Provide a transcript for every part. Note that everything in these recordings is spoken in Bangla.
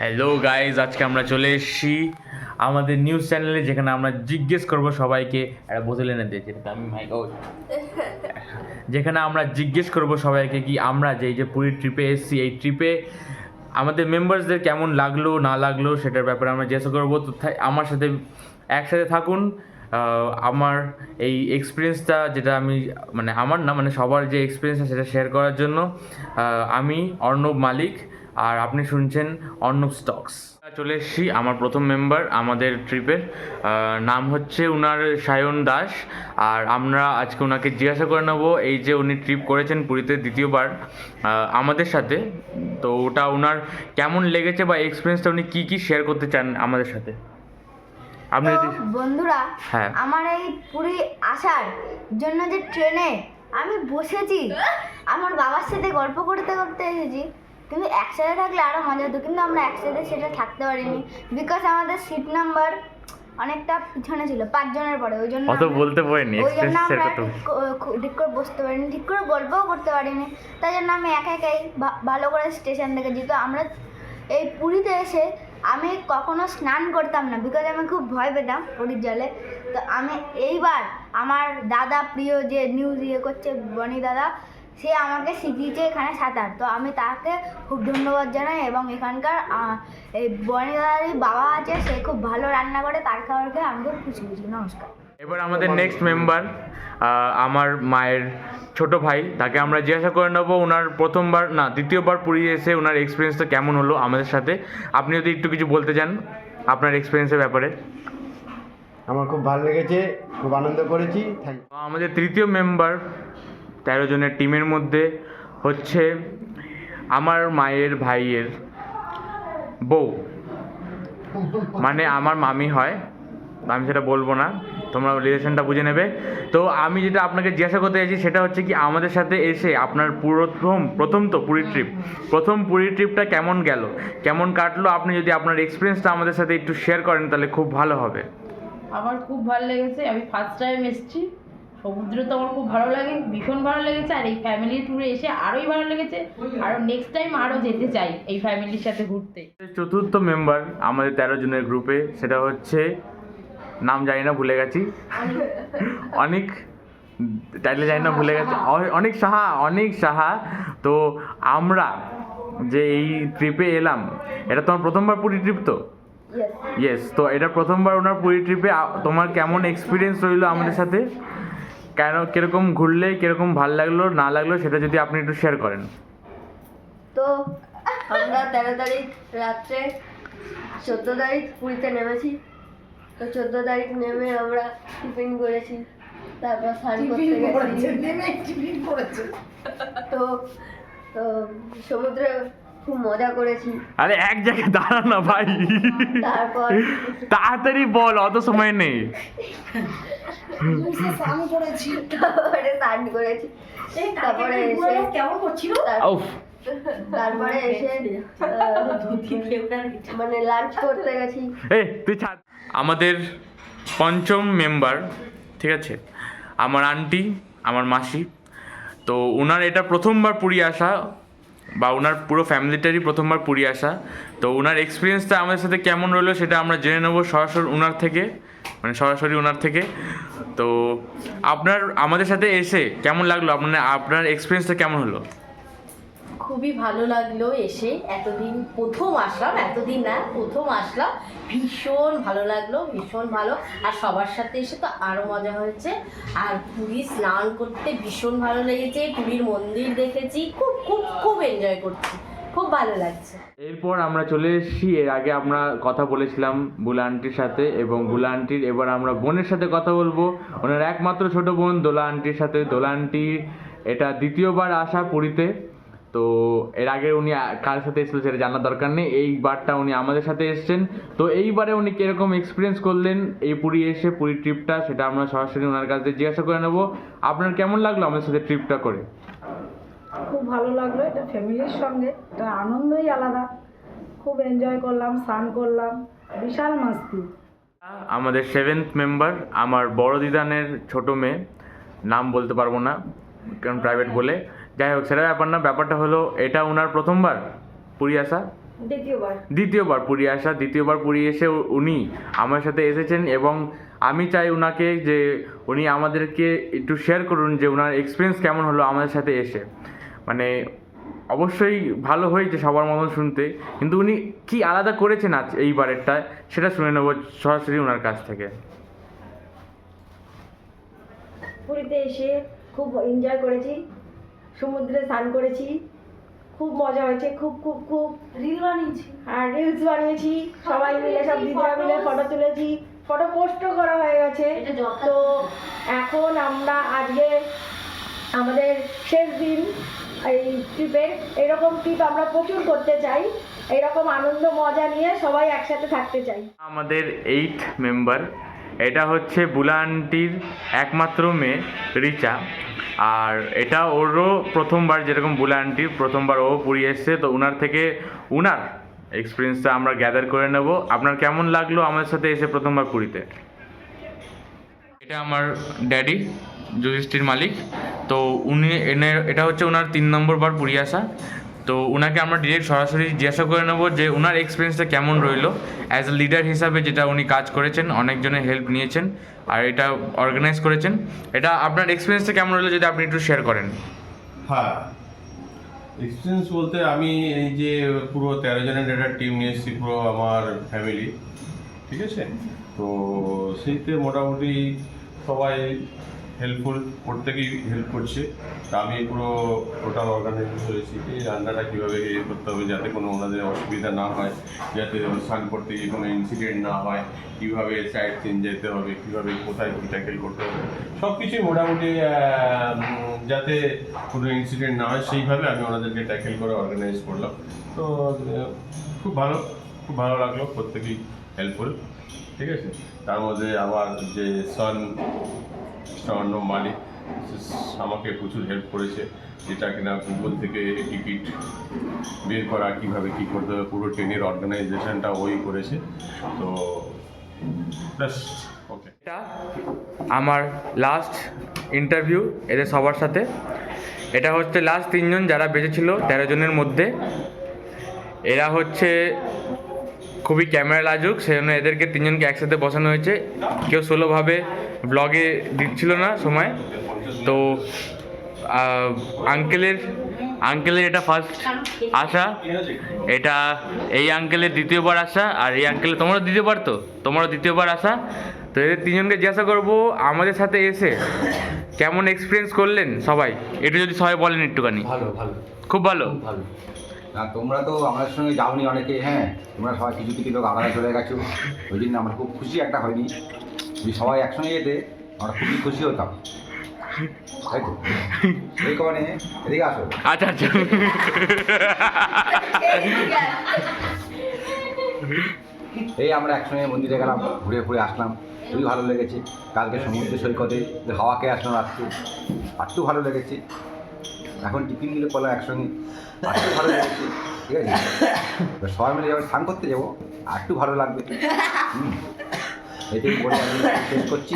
হ্যালো গাইজ, আজকে আমরা চলে এসেছি আমাদের নিউজ চ্যানেলে, যেখানে আমরা জিজ্ঞেস করব সবাইকে একটা বোতল এনে দিয়েছি আমি যেখানে আমরা জিজ্ঞেস করব সবাইকে কি আমরা যে পুরী ট্রিপে এসেছি, এই ট্রিপে আমাদের মেম্বার্সদের কেমন লাগলো না লাগলো সেটার ব্যাপারে আমরা জিজ্ঞাসা করবো। তো আমার সাথে একসাথে থাকুন। আমার এই এক্সপিরিয়েন্সটা, যেটা আমি আমার না সবার যে এক্সপিরিয়েন্সটা সেটা শেয়ার করার জন্য আমি অর্ণব মালিক, আর আপনি শুনছেন অর্ণব স্টকস। চলে এসেছি আমার প্রথম মেম্বার আমাদের ট্রিপের, নাম হচ্ছে উনার সায়ন দাস। আর আমরা আজকে ওনাকে জিজ্ঞাসা করে নেবো এই যে উনি ট্রিপ করেছেন পুরীতে দ্বিতীয়বার আমাদের সাথে, তো ওটা ওনার কেমন লেগেছে বা এক্সপিরিয়েন্সটা উনি কী কী শেয়ার করতে চান আমাদের সাথে। আপনি যদি বন্ধুরা, হ্যাঁ, আমার এই পুরী আসার জন্য যে ট্রেনে আমি বসেছি, আমার বাবার সাথে গল্প করতে করতে এসেছি। কিন্তু একসাথে থাকলে আরো মজা হতো, কিন্তু আমরা একসাথে সেটা থাকতে পারিনি, বিকজ আমাদের সিট নাম্বার অনেকটা পিছনে ছিল, 5 জনের পরে। ওই জন্য অত বলতে পারিনি, ওই জন্য আমরা এক্সপিরিয়েন্স শেয়ার করতে ঠিক করে বসতে পারিনি, ঠিক করে গল্পও করতে পারিনি। তাই জন্য আমি একা একাই ভালো করে স্টেশন দেখেছি। তো আমরা এই পুরীতে এসে আমি কখনো স্নান করতাম না, বিকজ আমি খুব ভয় পেতাম পুরীর জলে। তো আমি এইবার আমার দাদা, প্রিয় যে নিউজ করছে বনি দাদা, সে আমাকে শিখিয়েছে এখানে সাঁতার। তো আমি তাকে খুব ধন্যবাদ জানাই। এবং এখানকার এই বনি দাদারই বাবা আছে, সে খুব ভালো রান্না করে, তার খাবার খেয়ে আমি খুব খুশি খুশি। নমস্কার। এবার আমাদের নেক্সট মেম্বার আমার মায়ের ছোট ভাই, তাকে আমরা জিজ্ঞাসা করে নেবো ওনার প্রথমবার না দ্বিতীয়বার পুরী এসে ওনার এক্সপিরিয়েন্সটা কেমন হলো আমাদের সাথে। আপনি যদি একটু কিছু বলতে চান আপনার এক্সপিরিয়েন্সের ব্যাপারে। আমার খুব ভালো লেগেছে, খুব আনন্দ করেছি। আমাদের তৃতীয় মেম্বার 13 জনের টিমের মধ্যে হচ্ছে আমার মায়ের ভাইয়ের বউ, আমার মামি হয়, আমি সেটা বলবো না, তোমরা রিলেশনটা বুঝে নেবে। তো আমি যেটা আপনাকে জিজ্ঞাসা করতে চাইছি সেটা হচ্ছে কি আমাদের সাথে এসে আপনার প্রথম তো পুরীর ট্রিপটা কেমন গেল, কেমন কাটলো, আপনি যদি আপনার এক্সপিরিয়েন্সটা আমাদের সাথে একটু শেয়ার করেন তাহলে খুব ভালো হবে। আমার খুব ভালো লেগেছে, আমি ফার্স্ট টাইম এসেছি। সমুদ্র তো আমার খুব ভালো লাগে, ভীষণ ভালো লেগেছে। আর এই ফ্যামিলি ট্যুরে এসে আরোই ভালো লেগেছে, আরও নেক্সট টাইম আরও যেতে চাই এই ফ্যামিলির সাথে ঘুরতে। চতুর্থ মেম্বার আমাদের 13 জনের গ্রুপে, সেটা হচ্ছে নাম জানি না, ভুলে গেছি, অনেক টাইটেল জানি না, ভুলে গেছি, অনেক সাহা। তো আমরা যে এই ট্রিপে এলাম, এটা তোমার প্রথমবার পুরী ট্রিপ তো? ইয়েস। তো এটা প্রথমবার ওনার পুরী ট্রিপে, তোমার কেমন এক্সপিরিয়েন্স রইলো আমাদের সাথে, কিরকম ঘুরলে, কিরকম ভালো লাগলো না লাগলো সেটা যদি আপনি একটু শেয়ার করেন। তো আমরা 13 তারিখ রাত্রে 14 তারিখ পুরীতে নেমেছি। তো 14 তারিখ নেমে আমরা টিফিন করেছি, তারপর স্নান করতে গেছি। তো তো সমুদ্রে খুব মজা করেছি। আরে এক জায়গায় দাঁড়া না ভাই, তারপর তাড়াতাড়ি বল, অত সময় নেই। তারপরে স্নান করেছি, তারপরে এসে তারপরে এসে লাঞ্চ করতে গেছি। তুই ছাড়। আমাদের পঞ্চম মেম্বার, ঠিক আছে, আমার আন্টি, আমার মাসি। তো ওনার এটা প্রথমবার পুরী আসা, বা ওনার পুরো ফ্যামিলিটারই প্রথমবার পুরী আসা। তো ওনার এক্সপিরিয়েন্সটা আমাদের সাথে কেমন রইলো সেটা আমরা জেনে নেবো সরাসরি ওনার থেকে। তো আপনার আমাদের সাথে এসে কেমন লাগলো, আপনার এক্সপিরিয়েন্সটা কেমন হলো? খুবই ভালো লাগলো এসে, প্রথম আসলাম, ভীষণ ভালো লাগলো, ভীষণ ভালো। আর সবার সাথে এসে তো আরও মজা হয়েছে। আর পুরী স্নান করতে ভীষণ ভালো লেগেছে, পুরীর মন্দির দেখেছি, খুব খুব খুব এনজয় করছি, খুব ভালো লাগছে। এরপর আমরা চলে এসেছি, এর আগে আমরা কথা বলেছিলাম বুলা আন্টির সাথে, এবং বুলা আন্টির এবার আমরা বোনের সাথে কথা বলবো, ওনার একমাত্র ছোট বোন দোলা আন্টির সাথে। দোলা আন্টি এটা দ্বিতীয়বার আসা পুরীতে। তো এর আগে উনি কার সাথে এসেছিল সেটা জানার দরকার নেই, এইবারটা উনি আমাদের সাথে এসেছেন। তো এইবারে উনি কীরকম এক্সপিরিয়েন্স করলেন এই পুরী এসে, পুরীর ট্রিপটা, সেটা আমরা সরাসরি ওনার কাছ থেকে জিজ্ঞাসা করে নেবো। আপনার কেমন লাগলো আমাদের সাথে ট্রিপটা করে? খুব ভালো লাগলো, এটা ফ্যামিলির সঙ্গে, এটা আনন্দই আলাদা। খুব এনজয় করলাম, স্নান করলাম, বিশাল মাস্তি। আমাদের 7th মেম্বার আমার বড় দিদানের ছোট মেয়ে, নাম বলতে পারবো না কারণ প্রাইভেট বলে, যাই হোক সেটা ব্যাপার না, ব্যাপারটা হলো এটা ওনার প্রথমবার পুরী আসা। দ্বিতীয়বার পুরী আসা, দ্বিতীয়বার পুরী এসে উনি আমার সাথে এসেছেন এবং আমি চাই উনাকে যে উনি আমাদেরকে একটু শেয়ার করুন যে ওনার এক্সপিরিয়েন্স কেমন হলো আমাদের সাথে এসে। মানে অবশ্যই ভালো হয়েছে সবার মতন শুনতে, কিন্তু উনি কি আলাদা করেছেন আজ এইবারেরটায় সেটা শুনে নেবো সরাসরি ওনার কাছ থেকে। পুরীতে এসে খুব এনজয় করেছি, সমুদ্রে স্নান করেছি, খুব মজা হয়েছে, খুব খুব খুব রিল বানিয়েছি। আর রিলস বানিয়েছি, সবাই মিলে সব দিদিরা মিলে ফটো তুলেছি, ফটো পোস্টও করা হয়ে গেছে। তো এখন আমরা আজকে আমাদের শেষ দিন এই ট্রিপের, এরকম ট্রিপ আমরা প্রচুর করতে চাই, এরকম আনন্দ মজা নিয়ে সবাই একসাথে থাকতে চাই। আমাদের 8 মেম্বার, এটা হচ্ছে বুলা আন্টির একমাত্র মেয়ে রিচা, আর এটা ওরও প্রথমবার, যেরকম বুলা আন্টির প্রথমবার ও পুরী এসছে। তো ওনার থেকে ওনার এক্সপিরিয়েন্সটা আমরা গ্যাদার করে নেব। আপনার কেমন লাগলো আমাদের সাথে এসে প্রথমবার পুরীতে? এটা আমার ড্যাডি, যুধিষ্ঠির মালিক। তো উনি এটা হচ্ছে ওনার 3 নম্বর বার পুরী আসা। তো ওনাকে আমরা ডিরেক্ট সরাসরি জিজ্ঞাসা করে নেবো যে ওনার এক্সপিরিয়েন্সটা কেমন রইলো অ্যাজ এ লিডার হিসাবে, যেটা উনি কাজ করেছেন, অনেকজনের হেল্প নিয়েছেন আর এটা অর্গানাইজ করেছেন। এটা আপনার এক্সপিরিয়েন্সটা কেমন রইলো যদি আপনি একটু শেয়ার করেন। হ্যাঁ, এক্সপিরিয়েন্স বলতে আমি এই যে পুরো 13 জনের একটা টিম নিয়ে এসেছি, পুরো আমার ফ্যামিলি, ঠিক আছে। তো সেইতে মোটামুটি সবাই হেল্পফুল, প্রত্যেকেই হেল্প করছে। তা আমি পুরো টোটাল অর্গানাইজ করেছি এই রান্নাটা কীভাবে ইয়ে করতে হবে যাতে কোনো ওনাদের অসুবিধা না হয়, যাতে স্নান করতে গিয়ে কোনো ইনসিডেন্ট না হয়, কীভাবে সাইড সিন যেতে হবে, কীভাবে কোথায় কী ট্যাকেল করতে হবে, সব কিছুই মোটামুটি যাতে কোনো ইনসিডেন্ট না হয় সেইভাবে আমি ওনাদেরকে ট্যাকেল করে অর্গানাইজ করলাম। তো খুব ভালো লাগলো, প্রত্যেকেই হেল্পফুল, ঠিক আছে। তার মধ্যে আমার যে স্বর্ণ মালিক আমাকে প্রচুর হেল্প করেছে, যেটা কিনা গুগল থেকে টিকিট বের করা, কীভাবে কী করতে হবে, পুরো ট্রেনের অর্গানাইজেশনটা ওই করেছে। তো ব্যাস, ওকে। এটা আমার লাস্ট ইন্টারভিউ এদের সবার সাথে। এটা হচ্ছে লাস্ট 3 জন যারা বেঁচে ছিল 13 জনের মধ্যে। এরা হচ্ছে খুবই ক্যামেরা লাজুক, সেজন্য এদেরকে 3 জনকে একসাথে বসানো হয়েছে। কেউ সোলোভাবে ব্লগে দিচ্ছিল না সময়। তো আঙ্কেলের এটা ফার্স্ট আসা, এটা এই আঙ্কেলের দ্বিতীয়বার আসা, আর এই আঙ্কেলের তোমারও দ্বিতীয়বার আসা। তো এদের 3 জনকে জিজ্ঞাসা করবো আমাদের সাথে এসে কেমন এক্সপিরিয়েন্স করলেন সবাই, একটু যদি সবাই বলেন একটুখানি। ভালো খুব ভালো। না, তোমরা তো আমাদের সঙ্গে যাওনি অনেকে, হ্যাঁ, তোমরা সবাই কিছু লোক আলাদা চলে গেছো, ওই জন্য আমার খুব খুশি একটা হয়নি। যদি সবাই একসঙ্গে যেতে আমরা খুবই খুশি হতাম, তাই তো? এই কারণে এদিকে আসো। আচ্ছা। এই আমরা একসঙ্গে মন্দিরে গেলাম, ঘুরে আসলাম, খুবই ভালো লেগেছে। কালকে সমুদ্র সৈকতে হাওয়াকে আসলাম রাত্রে, আরটু ভালো লেগেছে। এখন টিফিন গুলো করলাম একসঙ্গে, আরটু ভালো লেগেছে, ঠিক আছে। সবাই মিলে যখন স্নান করতে যাবো আরটু ভালো লাগবে। এটাই বলে আমি শেষ করছি।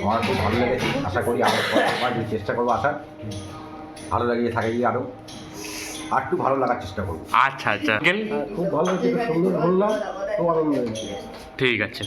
আমার খুব ভালো লেগেছে, আশা করি আবার চেষ্টা করবো আসার, ভালো লাগিয়ে থাকে গিয়ে আরও আরটু ভালো লাগার চেষ্টা করবো। আচ্ছা। খুব ভালো হয়েছে, সুন্দর ঘুরলাম, খুব আনন্দ হয়েছে। ঠিক আছে।